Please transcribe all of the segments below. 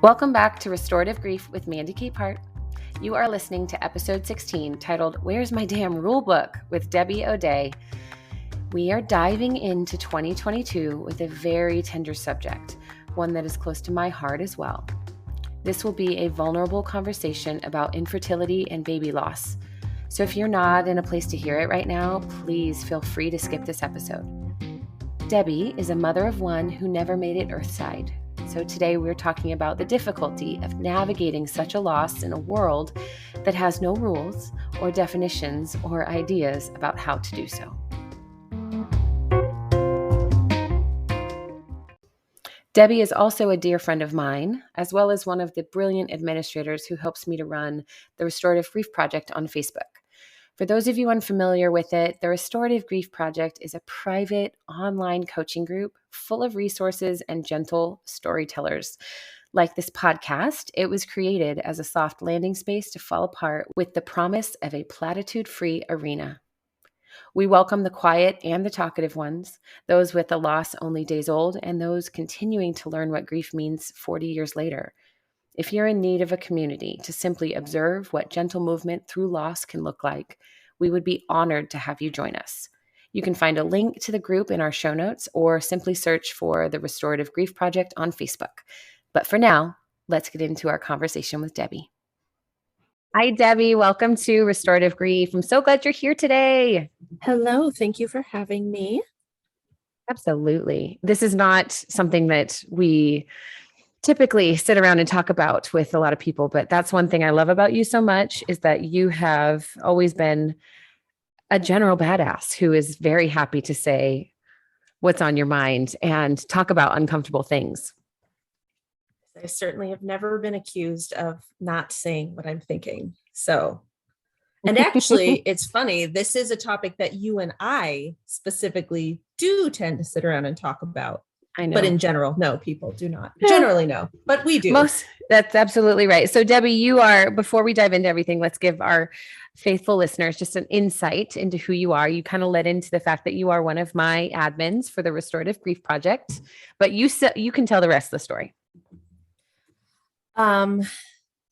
Welcome back to Restorative Grief with Mandy Capehart. You are listening to episode 16 titled, Where's My Damn Rulebook? With Debbie O'Day. We are diving into 2022 with a very tender subject, one that is close to my heart as well. This will be a vulnerable conversation about infertility and baby loss. So if you're not in a place to hear it right now, please feel free to skip this episode. Debbie is a mother of one who never made it earthside. So today we're talking about the difficulty of navigating such a loss in a world that has no rules or definitions or ideas about how to do so. Debbie is also a dear friend of mine, as well as one of the brilliant administrators who helps me to run the Restorative Grief Project on Facebook. For those of you unfamiliar with it, the Restorative Grief Project is a private online coaching group full of resources and gentle storytellers. Like this podcast, it was created as a soft landing space to fall apart with the promise of a platitude-free arena. We welcome the quiet and the talkative ones, those with a loss only days old, and those continuing to learn what grief means 40 years later. If you're in need of a community to simply observe what gentle movement through loss can look like, we would be honored to have you join us. You can find a link to the group in our show notes or simply search for the Restorative Grief Project on Facebook. But for now, let's get into our conversation with Debbie. Hi, Debbie. Welcome to Restorative Grief. I'm so glad you're here today. Hello. Thank you for having me. Absolutely. This is not something that we typically sit around and talk about with a lot of people, but that's one thing I love about you so much is that you have always been a general badass who is very happy to say what's on your mind and talk about uncomfortable things. I certainly have never been accused of not saying what I'm thinking. So, and actually it's funny. This is a topic that you and I specifically do tend to sit around and talk about. I know. But in general, no, people do not. Generally, no, but we do. That's absolutely right. So Debbie, before we dive into everything, let's give our faithful listeners just an insight into who you are. You kind of led into the fact that you are one of my admins for the Restorative Grief Project, but you can tell the rest of the story.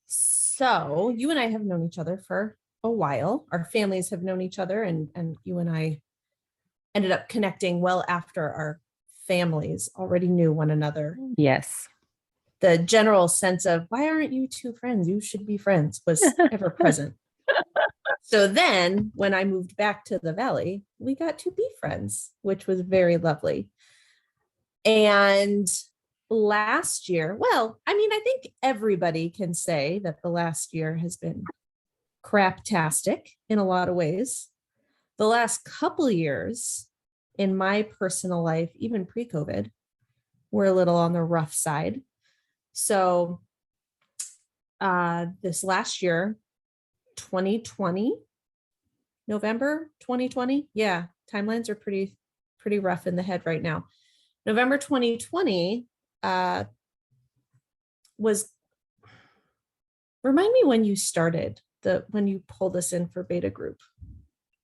So you and I have known each other for a while. Our families have known each other, and you and I ended up connecting well after our families already knew one another. Yes. The general sense of, why aren't you two friends? You should be friends was ever present. So then when I moved back to the Valley, we got to be friends, which was very lovely. And last year, I think everybody can say that the last year has been craptastic in a lot of ways. The last couple years in my personal life, even pre-COVID, were a little on the rough side. So this last year, 2020, November 2020. Yeah, timelines are pretty rough in the head right now. November 2020 was, remind me when you started, when you pulled us in for beta group.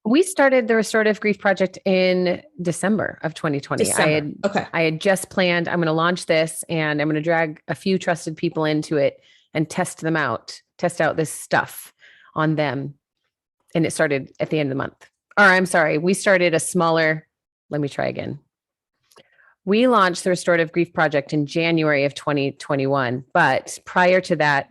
We started the Restorative Grief Project in December of 2020. I had just planned, I'm going to launch this and I'm going to drag a few trusted people into it and test out this stuff on them. And it started at the end of the month. We started We launched the Restorative Grief Project in January of 2021. But prior to that,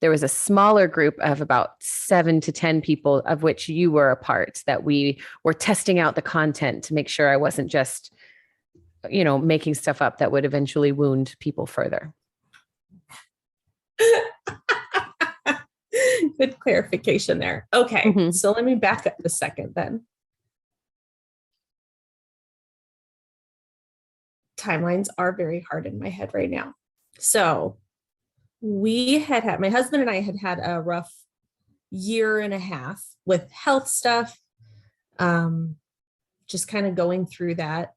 there was a smaller group of about 7 to 10 people, of which you were a part, that we were testing out the content to make sure I wasn't just, making stuff up that would eventually wound people further. Good clarification there. Okay. Mm-hmm. So let me back up a second then. Timelines are very hard in my head right now. So my husband and I had a rough year and a half with health stuff, just kind of going through that.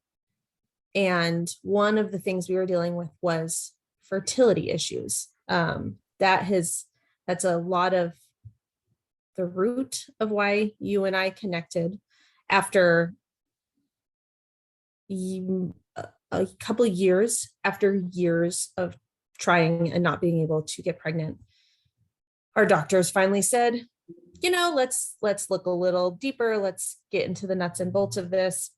And one of the things we were dealing with was fertility issues. That's a lot of the root of why you and I connected after a couple of years, after years of trying and not being able to get pregnant, our doctors finally said, let's look a little deeper. Let's get into the nuts and bolts of this.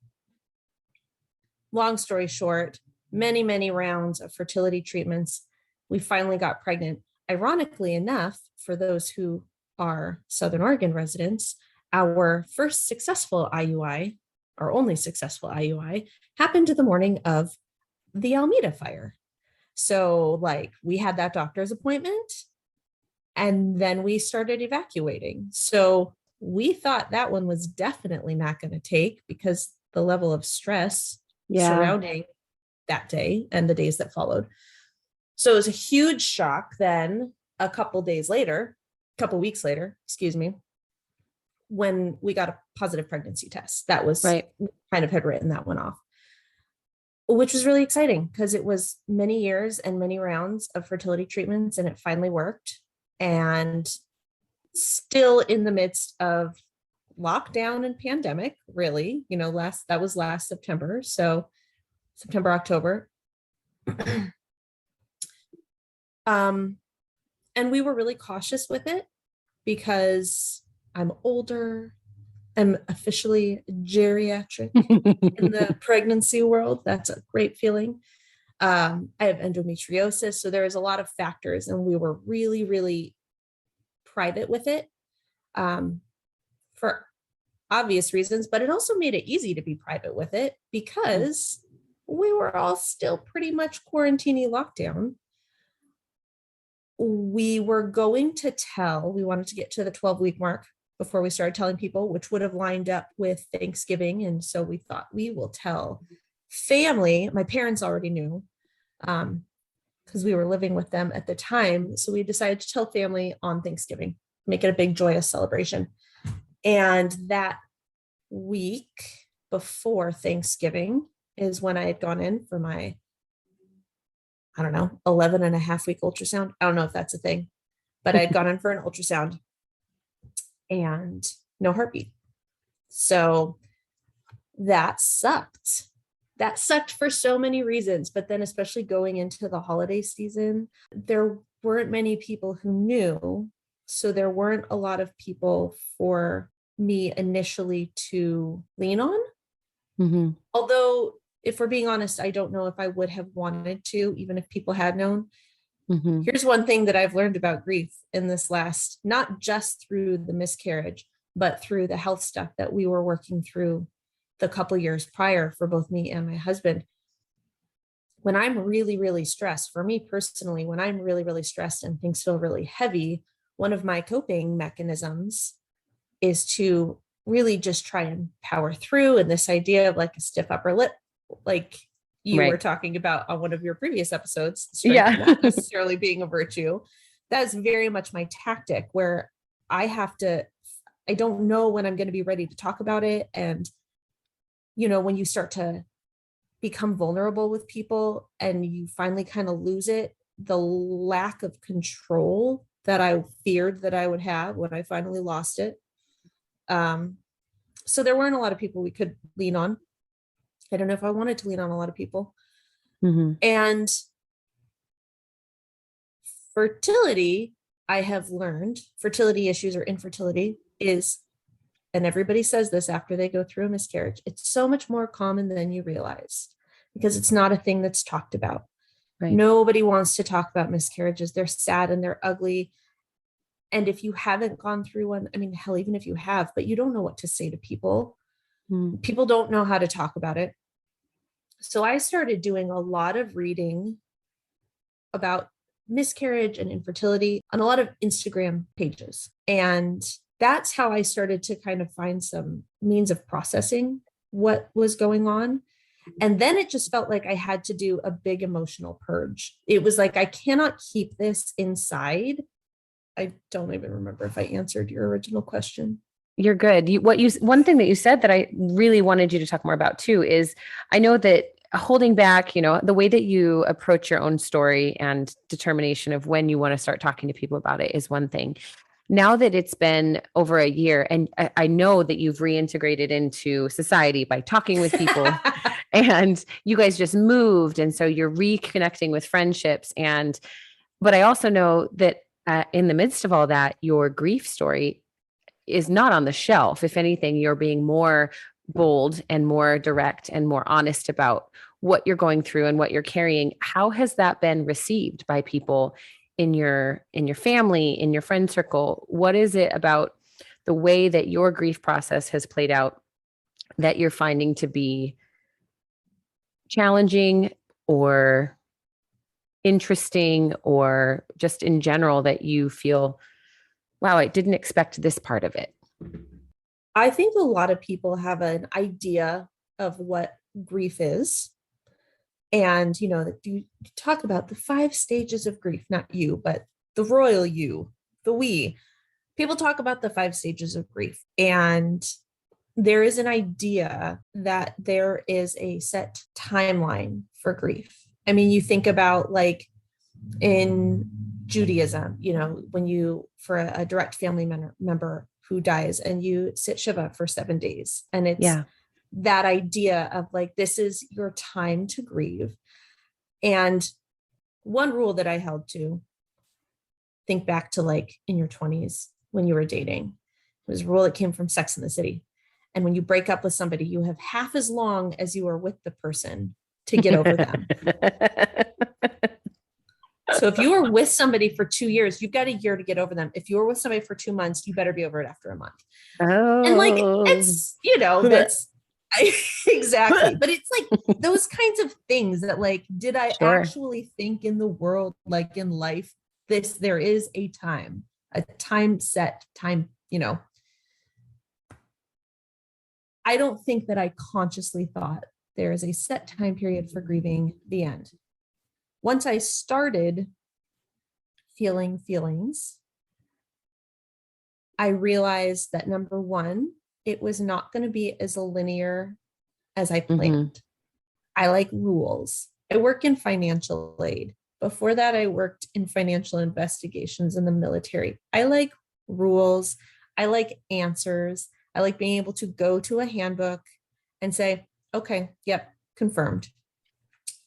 Long story short, many, many rounds of fertility treatments. We finally got pregnant. Ironically enough, for those who are Southern Oregon residents, our first successful IUI, our only successful IUI, happened the morning of the Almeda fire. So we had that doctor's appointment and then we started evacuating. So we thought that one was definitely not going to take because the level of stress surrounding that day and the days that followed. So it was a huge shock. Then a couple weeks later, when we got a positive pregnancy test, that was kind of had written that one off, which was really exciting because it was many years and many rounds of fertility treatments and it finally worked. And still in the midst of lockdown and pandemic, really, that was last September. So September, October. And we were really cautious with it because I'm older. I'm officially geriatric in the pregnancy world. That's a great feeling. I have endometriosis. So there is a lot of factors and we were really, really private with it for obvious reasons, but it also made it easy to be private with it because we were all still pretty much quarantine lockdown. We were going to we wanted to get to the 12-week mark before we started telling people, which would have lined up with Thanksgiving. And so we thought we will tell family. My parents already knew because we were living with them at the time. So we decided to tell family on Thanksgiving, make it a big joyous celebration. And that week before Thanksgiving is when I had gone in for my, 11 and a half week ultrasound. I don't know if that's a thing, but I had gone in for an ultrasound and no heartbeat. So that sucked. That sucked for so many reasons, but then especially going into the holiday season, there weren't many people who knew. So there weren't a lot of people for me initially to lean on. Mm-hmm. Although, if we're being honest, I don't know if I would have wanted to, even if people had known. Mm-hmm. Here's one thing that I've learned about grief in this last, not just through the miscarriage, but through the health stuff that we were working through the couple years prior for both me and my husband. When I'm really, really stressed, for me personally, when I'm really, really stressed and things feel really heavy, one of my coping mechanisms is to really just try and power through. And this idea of a stiff upper lip, like you were talking about on one of your previous episodes, strength not necessarily being a virtue. That is very much my tactic where I don't know when I'm going to be ready to talk about it. And, when you start to become vulnerable with people and you finally kind of lose it, the lack of control that I feared that I would have when I finally lost it. So there weren't a lot of people we could lean on. I don't know if I wanted to lean on a lot of people. Mm-hmm. And fertility, I have learned, fertility issues or infertility is, and everybody says this after they go through a miscarriage, it's so much more common than you realize because it's not a thing that's talked about. Right. Nobody wants to talk about miscarriages. They're sad and they're ugly. And if you haven't gone through one, hell, even if you have, but you don't know what to say to people, people don't know how to talk about it. So I started doing a lot of reading about miscarriage and infertility on a lot of Instagram pages. And that's how I started to kind of find some means of processing what was going on. And then it just felt like I had to do a big emotional purge. It was like, I cannot keep this inside. I don't even remember if I answered your original question. You're good. One thing that you said that I really wanted you to talk more about too, is I know that holding back, the way that you approach your own story and determination of when you want to start talking to people about it is one thing. Now that it's been over a year and I know that you've reintegrated into society by talking with people and you guys just moved. And so you're reconnecting with friendships. But I also know that in the midst of all that, your grief story is not on the shelf. If anything, you're being more bold and more direct and more honest about what you're going through and what you're carrying. How has that been received by people in your family, in your friend circle? What is it about the way that your grief process has played out that you're finding to be challenging or interesting, or just in general that you feel, wow, I didn't expect this part of it? I think a lot of people have an idea of what grief is. And, you talk about the 5 stages of grief, not you, but the royal you, the we. People talk about the 5 stages of grief. And there is an idea that there is a set timeline for grief. I mean, you think about like in Judaism, when for a direct family member who dies, and you sit Shiva for 7 days. And it's that idea of like, this is your time to grieve. And one rule that I held to, think back to like in your 20s when you were dating, it was a rule that came from Sex and the City. And when you break up with somebody, you have half as long as you are with the person to get over them. So if you were with somebody for 2 years, you've got a year to get over them. If you were with somebody for 2 months, you better be over it after a month. Oh. And like, it's, that's exactly. But it's like those kinds of things that like, did I actually think in the world, like in life, there is a time set time, I don't think that I consciously thought there is a set time period for grieving the end. Once I started feeling feelings, I realized that number one, it was not going to be as linear as I planned. I like rules. I work in financial aid. Before that, I worked in financial investigations in the military. I like rules. I like answers. I like being able to go to a handbook and say, okay, yep, confirmed.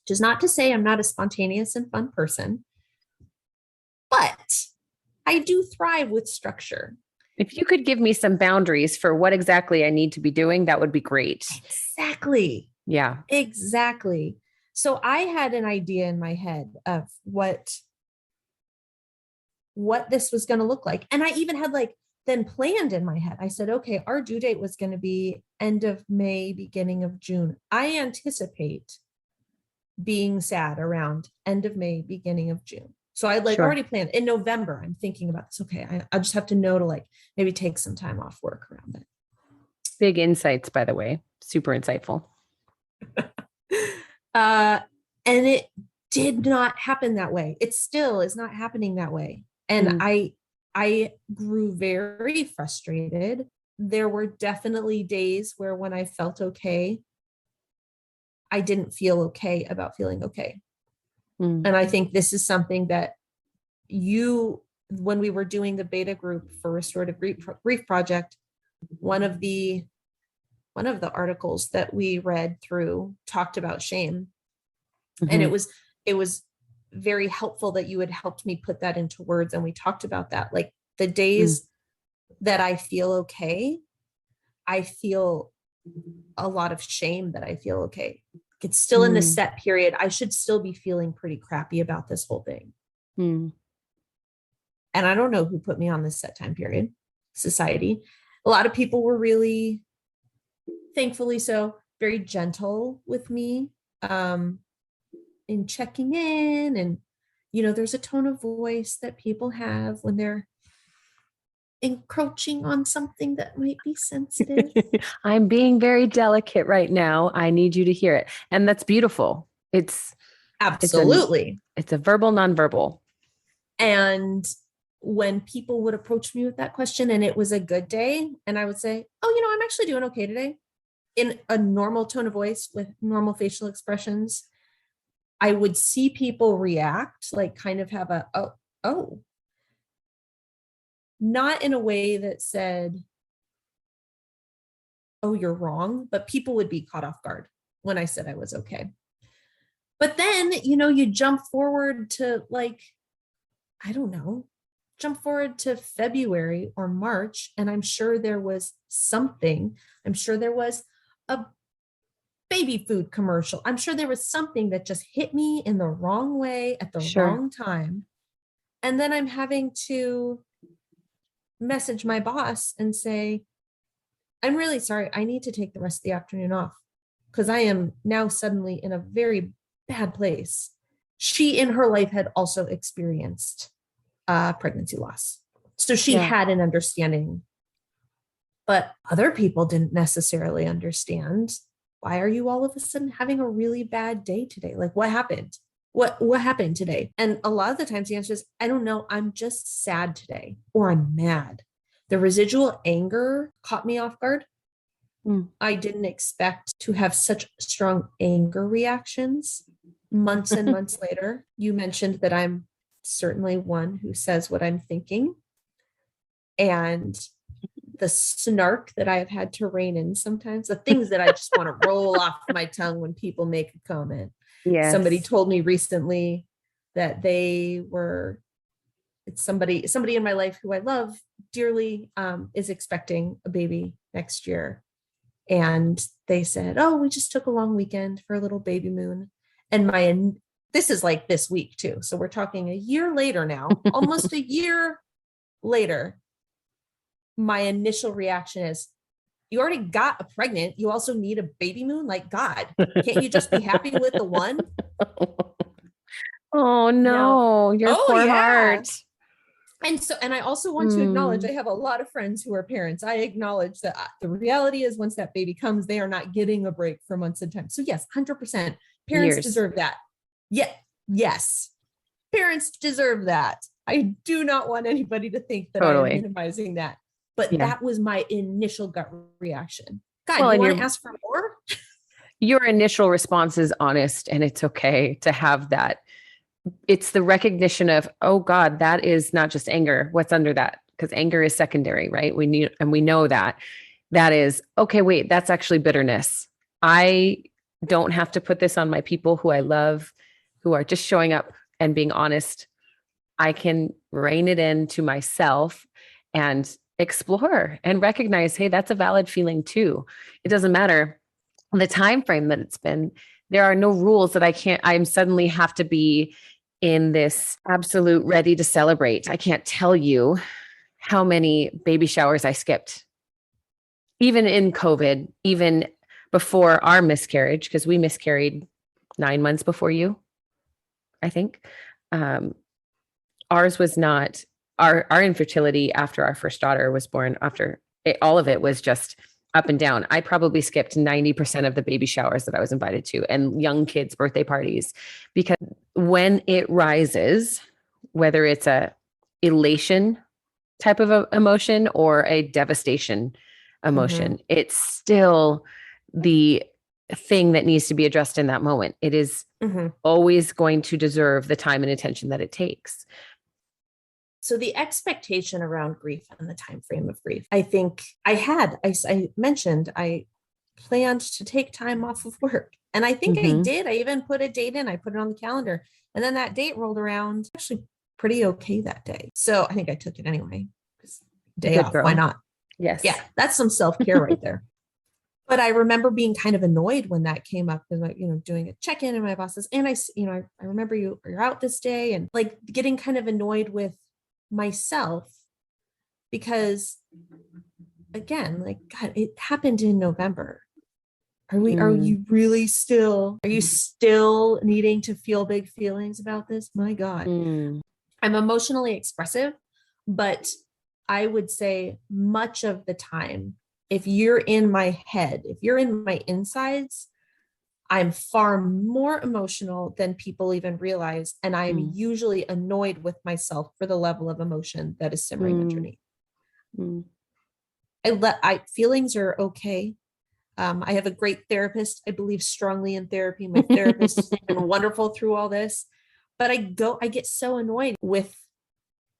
Which is not to say I'm not a spontaneous and fun person, but I do thrive with structure. If you could give me some boundaries for what exactly I need to be doing, that would be great. Exactly. Yeah. Exactly. So I had an idea in my head of what this was going to look like. And I even had like then planned in my head. I said, okay, our due date was going to be end of May, beginning of June. I anticipate being sad around end of May, beginning of June. So I like already planned in November. I'm thinking about this. Okay, I just have to know to like maybe take some time off work around it. Big insights, by the way. Super insightful. And it did not happen that way. It still is not happening that way. And I grew very frustrated. There were definitely days where when I felt okay, I didn't feel okay about feeling okay. And I think this is something that when we were doing the beta group for Restorative Grief Project, one of the articles that we read through talked about shame. And it was very helpful that you had helped me put that into words. And we talked about that, like the days that I feel okay, I feel a lot of shame that I feel okay. It's still in the set period. I should still be feeling pretty crappy about this whole thing. And I don't know who put me on this set time period, society. A lot of people were really, thankfully so, very gentle with me in checking in. And, there's a tone of voice that people have when they're encroaching on something that might be sensitive. I'm being very delicate right now. I need you to hear it. And that's beautiful. It's absolutely. It's a verbal, nonverbal. And when people would approach me with that question and it was a good day, and I would say, oh, I'm actually doing okay today, in a normal tone of voice with normal facial expressions, I would see people react, like kind of have oh, not in a way that said, oh, you're wrong, but people would be caught off guard. when I said I was okay. But then, you jump forward to like, I don't know, jump forward to February or March, and I'm sure there was something. I'm sure there was a baby food commercial. I'm sure there was something that just hit me in the wrong way at the Sure. wrong time. And then I'm having to message my boss and say, I'm really sorry. I need to take the rest of the afternoon off because I am now suddenly in a very bad place. She in her life had also experienced pregnancy loss. So she had an understanding, but other people didn't necessarily understand. Why are you all of a sudden having a really bad day today? Like, what happened? What happened today? And a lot of the times the answer is, I don't know. I'm just sad today, or I'm mad. The residual anger caught me off guard. I didn't expect to have such strong anger reactions months and months later. You mentioned that I'm certainly one who says what I'm thinking. And the snark that I have had to rein in sometimes, the things that I just want to roll off my tongue when people make a comment. Yes. Somebody told me recently that it's somebody in my life who I love dearly, is expecting a baby next year. And they said, oh, we just took a long weekend for a little baby moon. And this is like this week too. So we're talking a year later now, almost a year later. My initial reaction is, you already got a pregnant. You also need a baby moon. Like, God, can't you just be happy with the one? Oh no, your poor heart. And I also want to acknowledge, I have a lot of friends who are parents. I acknowledge that the reality is once that baby comes, they are not getting a break for months and time. So yes, 100% parents deserve that. Yeah. Yes. Parents deserve that. I do not want anybody to think that I am minimizing that. But that was my initial gut reaction. God, you want to ask for more? Your initial response is honest, and it's okay to have that. It's the recognition of, oh God, that is not just anger. What's under that? Because anger is secondary, right? We know that is, okay, wait, that's actually bitterness. I don't have to put this on my people who I love, who are just showing up and being honest. I can rein it in to myself and explore and recognize, hey, that's a valid feeling too. It doesn't matter the time frame that it's been. There are no rules that I suddenly have to be in this absolute ready to celebrate. I can't tell you how many baby showers I skipped, even in COVID, even before our miscarriage, because we miscarried 9 months before you, I think. Ours was not, our infertility after our first daughter was born, all of it was just up and down. I probably skipped 90% of the baby showers that I was invited to and young kids' birthday parties, because when it rises, whether it's a elation type of emotion or a devastation emotion, it's still the thing that needs to be addressed in that moment. It is always going to deserve the time and attention that it takes. So the expectation around grief and the time frame of grief, I think I mentioned I planned to take time off of work. And I think I did. I even put a date in. I put it on the calendar. And then that date rolled around. Actually pretty okay that day. So I think I took it anyway. Day off. Girl. Why not? Yes. Yeah, that's some self-care right there. But I remember being kind of annoyed when that came up, because doing a check-in and my boss says, and I remember you're out this day, and like getting kind of annoyed with myself, because again, like, God, it happened in November. Are you still needing to feel big feelings about this? My God. I'm emotionally expressive, but I would say much of the time, if you're in my head, if you're in my insides, I'm far more emotional than people even realize. And I'm usually annoyed with myself for the level of emotion that is simmering underneath. Feelings are okay. I have a great therapist. I believe strongly in therapy. My therapist has been wonderful through all this, but I get so annoyed with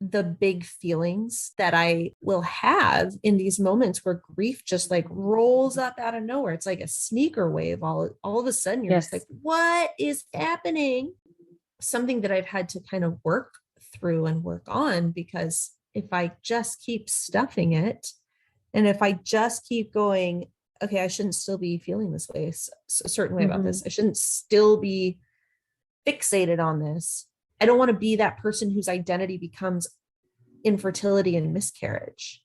the big feelings that I will have in these moments where grief just like rolls up out of nowhere. It's like a sneaker wave. All of a sudden, you're just like, what is happening? Something that I've had to kind of work through and work on, because if I just keep stuffing it, and if I just keep going, okay, I shouldn't still be feeling this way, a certain way about this. I shouldn't still be fixated on this. I don't want to be that person whose identity becomes infertility and miscarriage.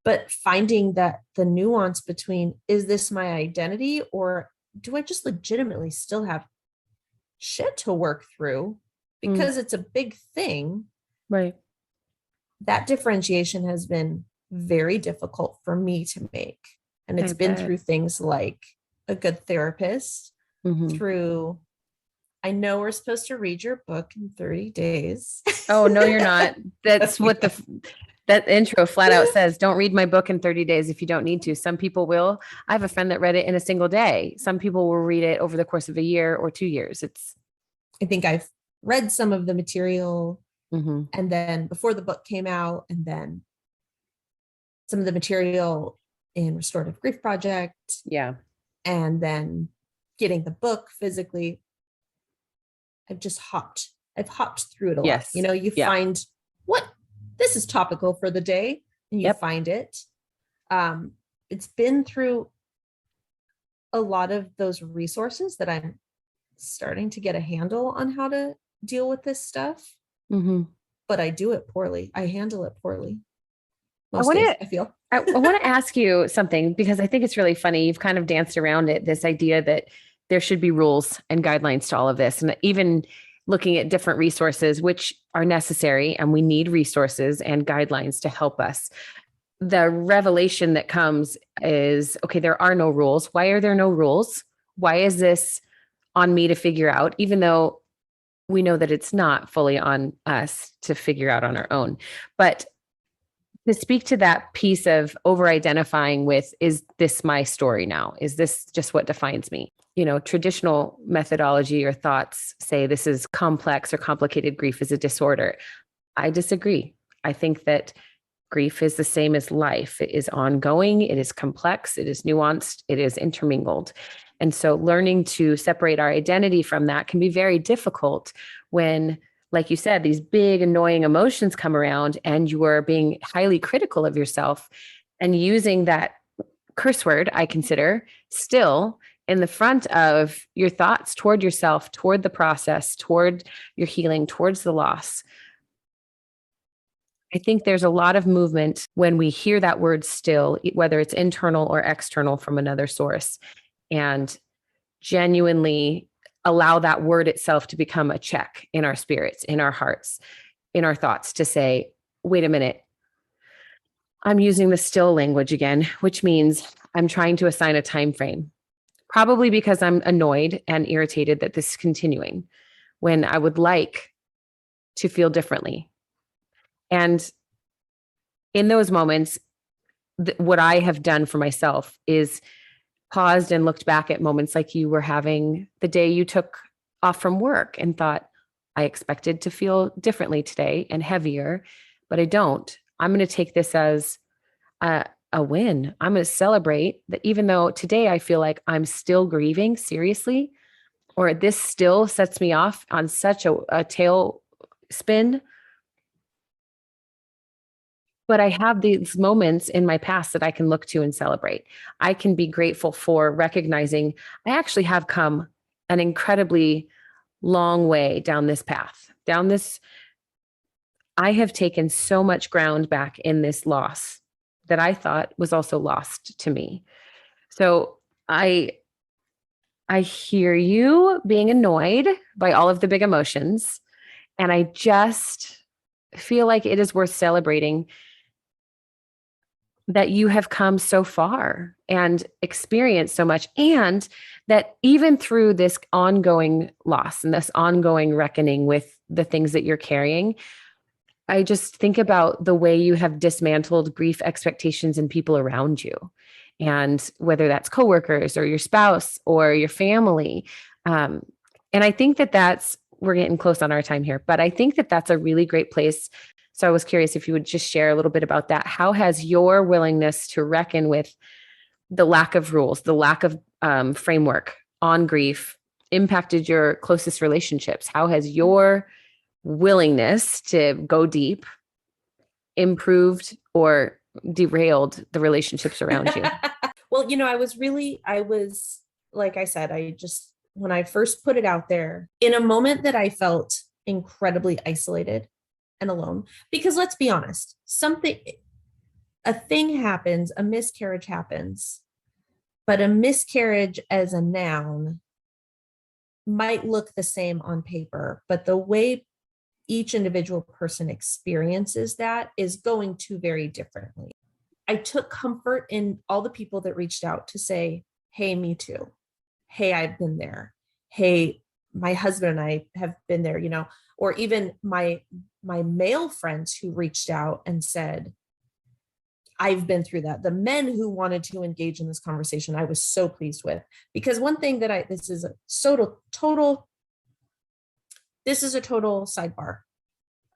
But finding that the nuance between, is this my identity, or do I just legitimately still have shit to work through because it's a big thing? Right. That differentiation has been very difficult for me to make. And it's been through things like a good therapist, through, I know we're supposed to read your book in 30 days. Oh, no, you're not. That's what that intro flat out says. Don't read my book in 30 days if you don't need to. Some people will. I have a friend that read it in a single day. Some people will read it over the course of a year or 2 years. I think I've read some of the material, and then before the book came out, and then some of the material in Restorative Grief Project. Yeah. And then getting the book physically. I've hopped through it a lot. You know, you find what this is topical for the day, and you find it. It's been through a lot of those resources that I'm starting to get a handle on how to deal with this stuff. But I do it poorly. I handle it poorly. I want to ask you something, because I think it's really funny. You've kind of danced around it, this idea that there should be rules and guidelines to all of this. And even looking at different resources, which are necessary, and we need resources and guidelines to help us. The revelation that comes is, okay, there are no rules. Why are there no rules? Why is this on me to figure out, even though we know that it's not fully on us to figure out on our own? But to speak to that piece of over-identifying with, is this my story now? Is this just what defines me? You know, traditional methodology or thoughts say this is complex or complicated. Grief is a disorder. I disagree. I think that grief is the same as life. It is ongoing. It is complex. It is nuanced. It is intermingled. And so learning to separate our identity from that can be very difficult when, like you said, these big annoying emotions come around and you are being highly critical of yourself and using that curse word, I consider, still in the front of your thoughts toward yourself, toward the process, toward your healing, towards the loss. I think there's a lot of movement when we hear that word still, whether it's internal or external from another source, and genuinely allow that word itself to become a check in our spirits, in our hearts, in our thoughts, to say, wait a minute, I'm using the still language again, which means I'm trying to assign a time frame, probably because I'm annoyed and irritated that this is continuing when I would like to feel differently. And in those moments, what I have done for myself is paused and looked back at moments like you were having the day you took off from work and thought, I expected to feel differently today and heavier, but I don't. I'm going to take this as a win. I'm going to celebrate that even though today I feel like I'm still grieving seriously, or this still sets me off on such a tail spin. But I have these moments in my past that I can look to and celebrate. I can be grateful for recognizing I actually have come an incredibly long way down this path, I have taken so much ground back in this loss that I thought was also lost to me. So I hear you being annoyed by all of the big emotions, and I just feel like it is worth celebrating that you have come so far and experienced so much, and that even through this ongoing loss and this ongoing reckoning with the things that you're carrying, I just think about the way you have dismantled grief expectations in people around you, and whether that's coworkers or your spouse or your family. And I think that that's we're getting close on our time here, but I think that that's a really great place. So I was curious if you would just share a little bit about that. How has your willingness to reckon with the lack of rules, the lack of framework on grief impacted your closest relationships? How has your willingness to go deep improved or derailed the relationships around you? Well, like I said, when I first put it out there in a moment that I felt incredibly isolated and alone, because let's be honest, a thing happens, a miscarriage happens, but a miscarriage as a noun might look the same on paper, but the way each individual person experiences that is going to vary differently. I took comfort in all the people that reached out to say, hey, me too. Hey, I've been there. Hey, my husband and I have been there, or even my male friends who reached out and said, I've been through that. The men who wanted to engage in this conversation, I was so pleased with, because one thing that this is a total sidebar.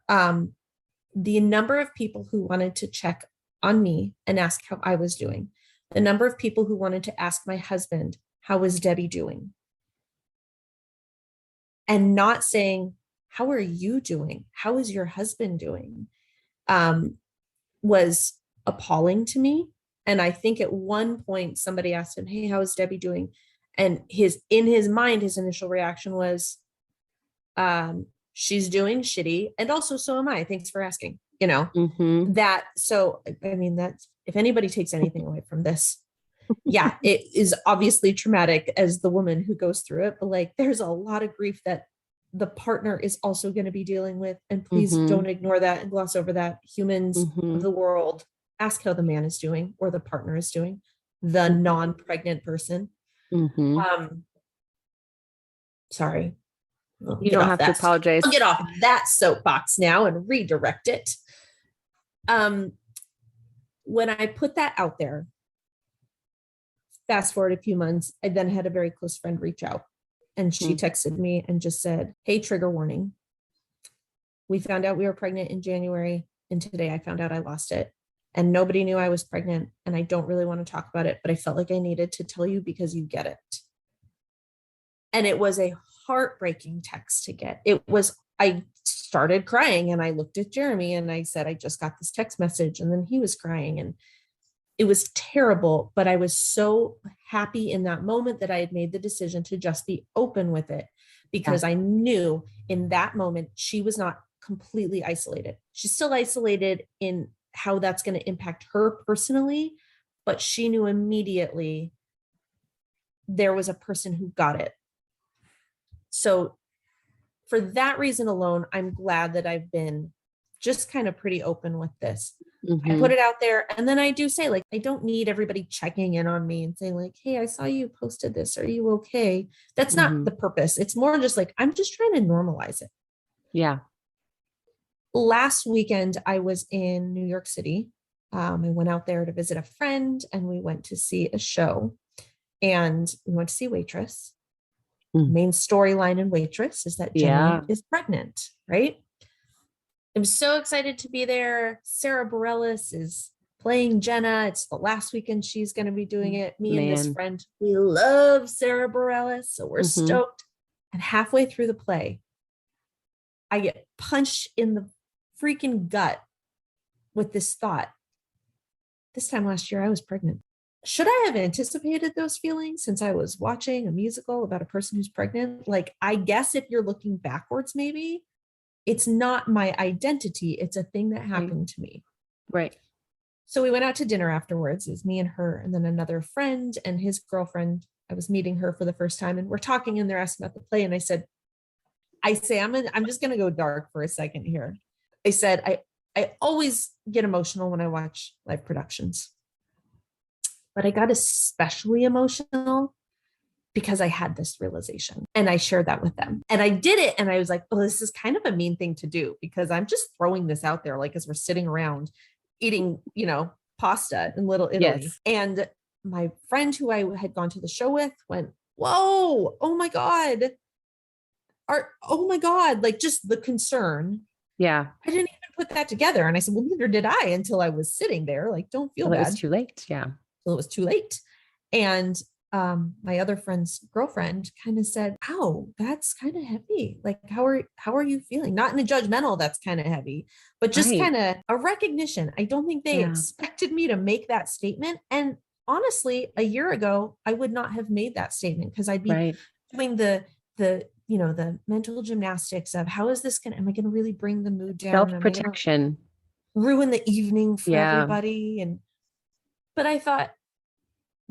The number of people who wanted to check on me and ask how I was doing, the number of people who wanted to ask my husband, how was Debbie doing? And not saying, how are you doing? How is your husband doing? Was appalling to me. And I think at one point somebody asked him, hey, how is Debbie doing? And in his mind, his initial reaction was, she's doing shitty. And also, so am I. Thanks for asking, that. So, I mean, that's, if anybody takes anything away from this, yeah, it is obviously traumatic as the woman who goes through it, but like, there's a lot of grief that the partner is also going to be dealing with. And please don't ignore that and gloss over that. Humans of the world, ask how the man is doing or the partner is doing, the non-pregnant person. Sorry. You don't have to apologize. I'll get off that soapbox now and redirect it. When I put that out there, fast forward a few months, I then had a very close friend reach out, and she texted me and just said, hey, trigger warning. We found out we were pregnant in January, and today I found out I lost it. And nobody knew I was pregnant, and I don't really want to talk about it, but I felt like I needed to tell you because you get it. And it was a heartbreaking text to get. I started crying, and I looked at Jeremy and I said, I just got this text message. And then he was crying, and it was terrible, but I was so happy in that moment that I had made the decision to just be open with it, because I knew in that moment, she was not completely isolated. She's still isolated in how that's going to impact her personally, but she knew immediately there was a person who got it. So for that reason alone, I'm glad that I've been just kind of pretty open with this. I put it out there, and then I do say, like, I don't need everybody checking in on me and saying like, hey, I saw you posted this. Are you okay? That's not the purpose. It's more just like, I'm just trying to normalize it. Yeah. Last weekend, I was in New York City. I went out there to visit a friend, and we went to see a show, and we went to see Waitress. Main storyline in Waitress is that Jenny is pregnant, right? I'm so excited to be there. Sarah Bareilles is playing Jenna. It's the last weekend she's going to be doing it. Me and this friend, we love Sarah Bareilles, so we're stoked. And halfway through the play, I get punched in the freaking gut with this thought. This time last year, I was pregnant. Should I have anticipated those feelings since I was watching a musical about a person who's pregnant? Like, I guess if you're looking backwards, maybe it's not my identity. It's a thing that happened to me. Right. So we went out to dinner afterwards. It was me and her, and then another friend and his girlfriend. I was meeting her for the first time, and we're talking, and they're asking about the play. And I say, I'm just going to go dark for a second here. I said, I always get emotional when I watch live productions, but I got especially emotional because I had this realization, and I shared that with them, and I did it. And I was like, oh, this is kind of a mean thing to do, because I'm just throwing this out there. Like, as we're sitting around eating, pasta in Little Italy. Yes. And my friend who I had gone to the show with went, whoa, oh my God, oh my God, like just the concern. Yeah. I didn't even put that together. And I said, well, neither did I until I was sitting there. Like, don't feel Well, it was bad. too late. Yeah. Till it was too late. And my other friend's girlfriend kind of said, "Ow, that's kind of heavy. Like, how are you feeling?" Not in a judgmental, that's kind of heavy, but just Right. kind of a recognition. I don't think they Yeah. expected me to make that statement. And honestly, a year ago, I would not have made that statement because I'd be Right. doing the mental gymnastics of how is this gonna, am I gonna really bring the mood down? Am I gonna Self-protection. ruin the evening for Yeah. everybody? And but I thought,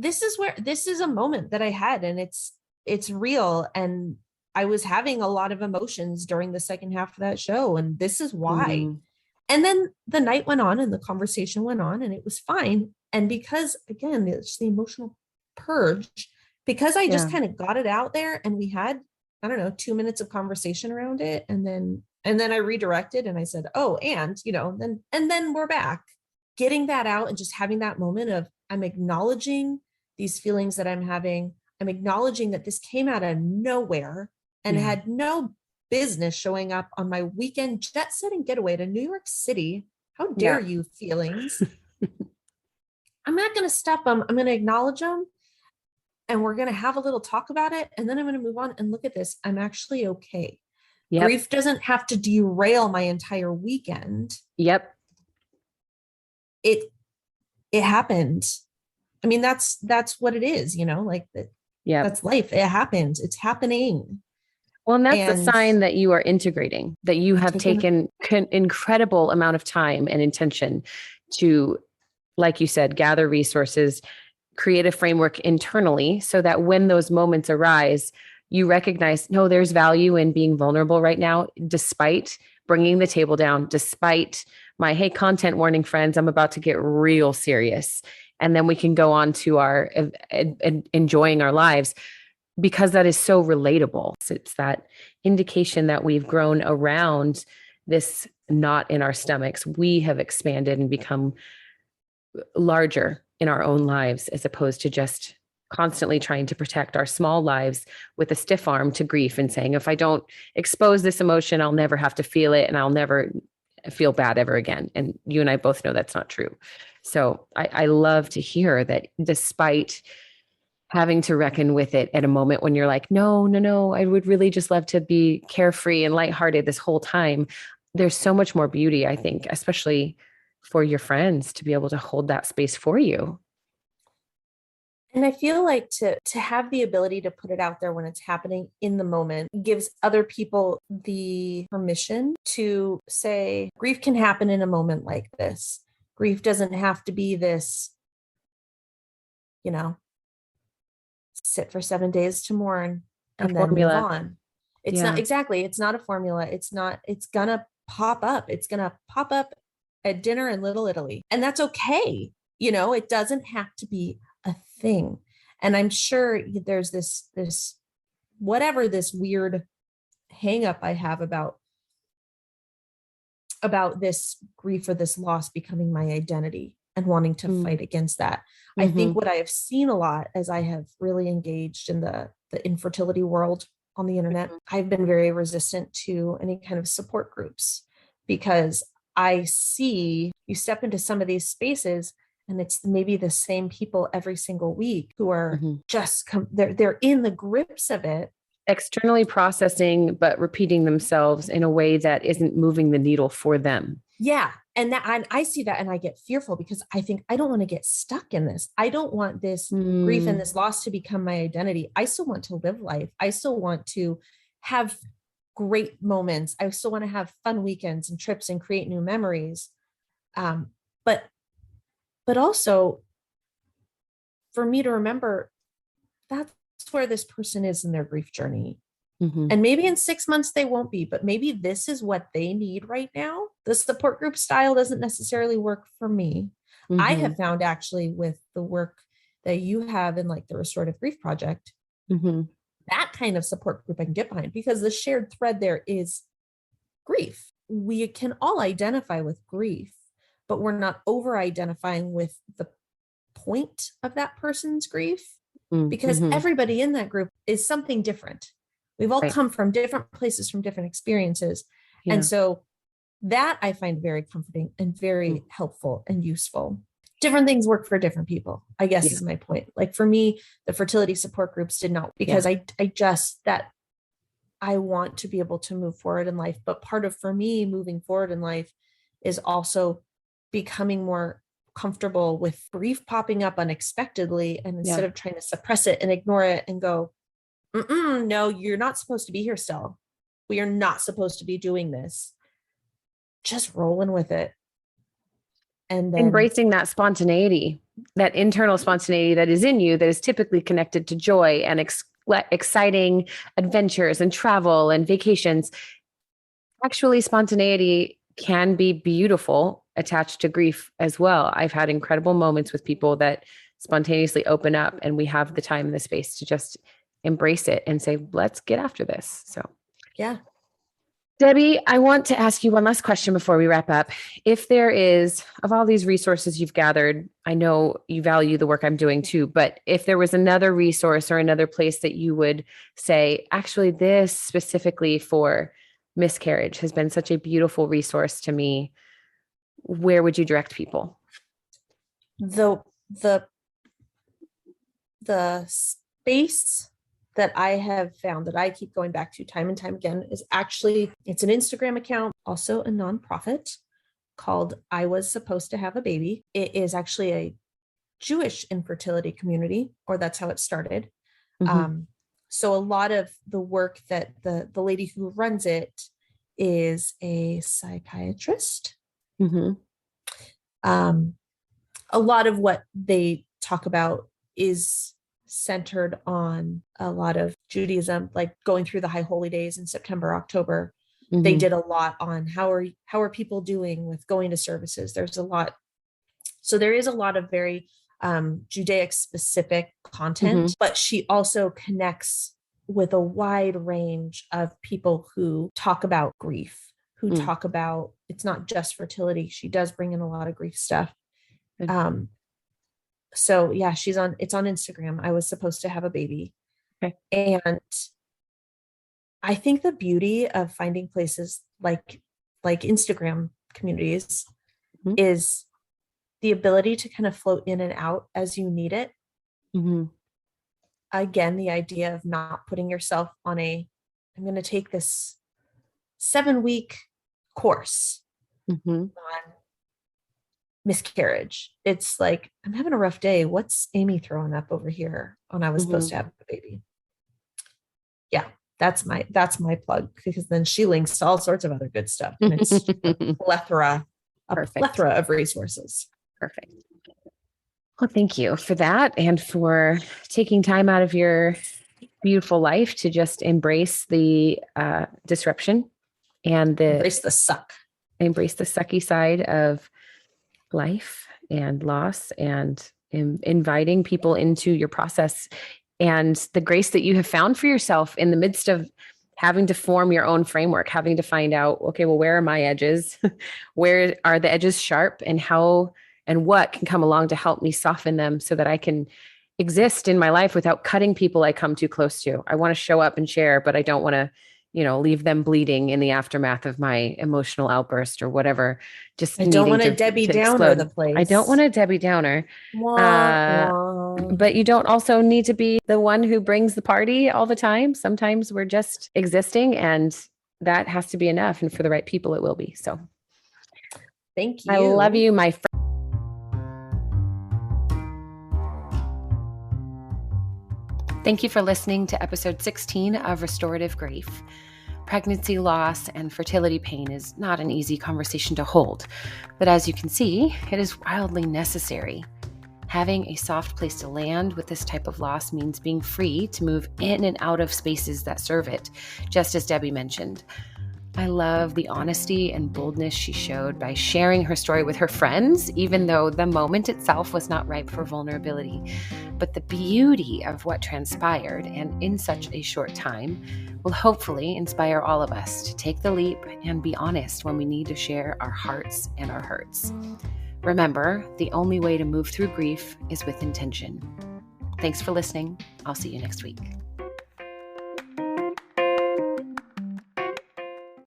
this is a moment that I had, and it's real. And I was having a lot of emotions during the second half of that show, and this is why. Mm. And then the night went on and the conversation went on and it was fine. And because again, it's the emotional purge, because I just Yeah. kind of got it out there and we had, I don't know, 2 minutes of conversation around it. And then I redirected and I said, oh, and then we're back. Getting that out and just having that moment of, I'm acknowledging these feelings that I'm having. I'm acknowledging that this came out of nowhere and Yeah. had no business showing up on my weekend jet setting getaway to New York City. How dare Yeah. you, feelings? I'm not going to step them. I'm going to acknowledge them and we're going to have a little talk about it. And then I'm going to move on and look at this. I'm actually okay. Yep. Grief doesn't have to derail my entire weekend. Yep. It happened. I mean, that's what it is, like that. Yep. That's life. It happens. It's happening. Well, and that's a And sign that you are integrating, that you have taken incredible amount of time and intention to, like you said, gather resources, create a framework internally so that when those moments arise, you recognize, no, there's value in being vulnerable right now, despite bringing the table down, despite my, hey, content warning, friends, I'm about to get real serious. And then we can go on to our enjoying our lives, because that is so relatable. It's that indication that we've grown around this knot in our stomachs. We have expanded and become larger in our own lives, as opposed to just constantly trying to protect our small lives with a stiff arm to grief and saying, if I don't expose this emotion, I'll never have to feel it and I'll never feel bad ever again. And you and I both know that's not true. So I love to hear that despite having to reckon with it at a moment when you're like, no, I would really just love to be carefree and lighthearted this whole time. There's so much more beauty, I think, especially for your friends to be able to hold that space for you. And I feel like to have the ability to put it out there when it's happening in the moment gives other people the permission to say, grief can happen in a moment like this. Grief doesn't have to be this, sit for 7 days to mourn and then move on. It's not exactly, it's not a formula. It's gonna pop up. It's gonna pop up at dinner in Little Italy. And that's okay. It doesn't have to be a thing. And I'm sure there's this whatever this weird hang up I have about this grief or this loss becoming my identity and wanting to fight against that. Mm-hmm. I think what I have seen a lot as I have really engaged in the infertility world on the internet, I've been very resistant to any kind of support groups, because I see you step into some of these spaces and it's maybe the same people every single week who are just they're in the grips of it, externally processing, but repeating themselves in a way that isn't moving the needle for them. Yeah. And I see that and I get fearful because I think I don't want to get stuck in this. I don't want this grief and this loss to become my identity. I still want to live life. I still want to have great moments. I still want to have fun weekends and trips and create new memories. But also for me to remember that's where this person is in their grief journey. And maybe in 6 months they won't be, but maybe this is what they need right now. The support group style doesn't necessarily work for me. I have found actually with the work that you have in like the Restorative Grief Project, that kind of support group I can get behind, because the shared thread there is grief. We can all identify with grief, but we're not over identifying with the point of that person's grief, because everybody in that group is something different. We've all Right. come from different places, from different experiences. Yeah. And so that I find very comforting and very Mm. helpful and useful. Different things work for different people, I guess, Yeah. is my point. Like for me, the fertility support groups did not, because I just, that I want to be able to move forward in life. But part of, for me, moving forward in life is also becoming more comfortable with grief popping up unexpectedly. And instead of trying to suppress it and ignore it and go, no, you're not supposed to be here still. We are not supposed to be doing this. Just rolling with it. And then Embracing that spontaneity, that internal spontaneity that is in you, that is typically connected to joy and exciting adventures and travel and vacations. Actually, spontaneity can be beautiful attached to grief as well. I've had incredible moments with people that spontaneously open up, and we have the time and the space to just embrace it and say, let's get after this. So, yeah. Debbie, I want to ask you one last question before we wrap up. If there is, of all these resources you've gathered, I know you value the work I'm doing too, but if there was another resource or another place that you would say, actually, this specifically for miscarriage has been such a beautiful resource to me, where would you direct people? The space that I have found that I keep going back to time and time again is actually, it's an Instagram account, also a nonprofit called I Was Supposed to Have a Baby. It is actually a Jewish infertility community, or that's how it started. Mm-hmm. So a lot of the work that the lady who runs it is a psychiatrist. Mm-hmm. A lot of what they talk about is centered on a lot of Judaism, like going through the high holy days in September, October. Mm-hmm. They did a lot on how are people doing with going to services. There's a lot. So there is a lot of very Judaic specific content, Mm-hmm. but she also connects with a wide range of people who talk about grief, who talk about, it's not just fertility. She does bring in a lot of grief stuff. So yeah, it's on Instagram. I Was Supposed to Have a Baby. Okay. And I think the beauty of finding places like Instagram communities Mm-hmm. is the ability to kind of float in and out as you need it. Mm-hmm. Again, the idea of not putting yourself on I'm going to take this 7-week course on miscarriage. It's like, I'm having a rough day. What's Amy throwing up over here on I Was Supposed to Have a Baby? Yeah, that's my plug, because then she links to all sorts of other good stuff. And it's a plethora of resources. Perfect. Well, thank you for that, and for taking time out of your beautiful life to just embrace the disruption and Embrace the sucky side of life and loss, and inviting people into your process, and the grace that you have found for yourself in the midst of having to form your own framework, having to find out, okay, well, where are my edges? Where are the edges sharp, and how and what can come along to help me soften them so that I can exist in my life without cutting people I come too close to. I want to show up and share, but I don't want to, leave them bleeding in the aftermath of my emotional outburst or whatever. Just I don't want to Debbie Downer the place. I don't want a Debbie Downer. But you don't also need to be the one who brings the party all the time. Sometimes we're just existing, and that has to be enough. And for the right people, it will be. So thank you. I love you, my friend. Thank you for listening to episode 16 of Restorative Grief. Pregnancy loss and fertility pain is not an easy conversation to hold, but as you can see, it is wildly necessary. Having a soft place to land with this type of loss means being free to move in and out of spaces that serve it, just as Debbie mentioned. I love the honesty and boldness she showed by sharing her story with her friends, even though the moment itself was not ripe for vulnerability. But the beauty of what transpired, and in such a short time, will hopefully inspire all of us to take the leap and be honest when we need to share our hearts and our hurts. Remember, the only way to move through grief is with intention. Thanks for listening. I'll see you next week.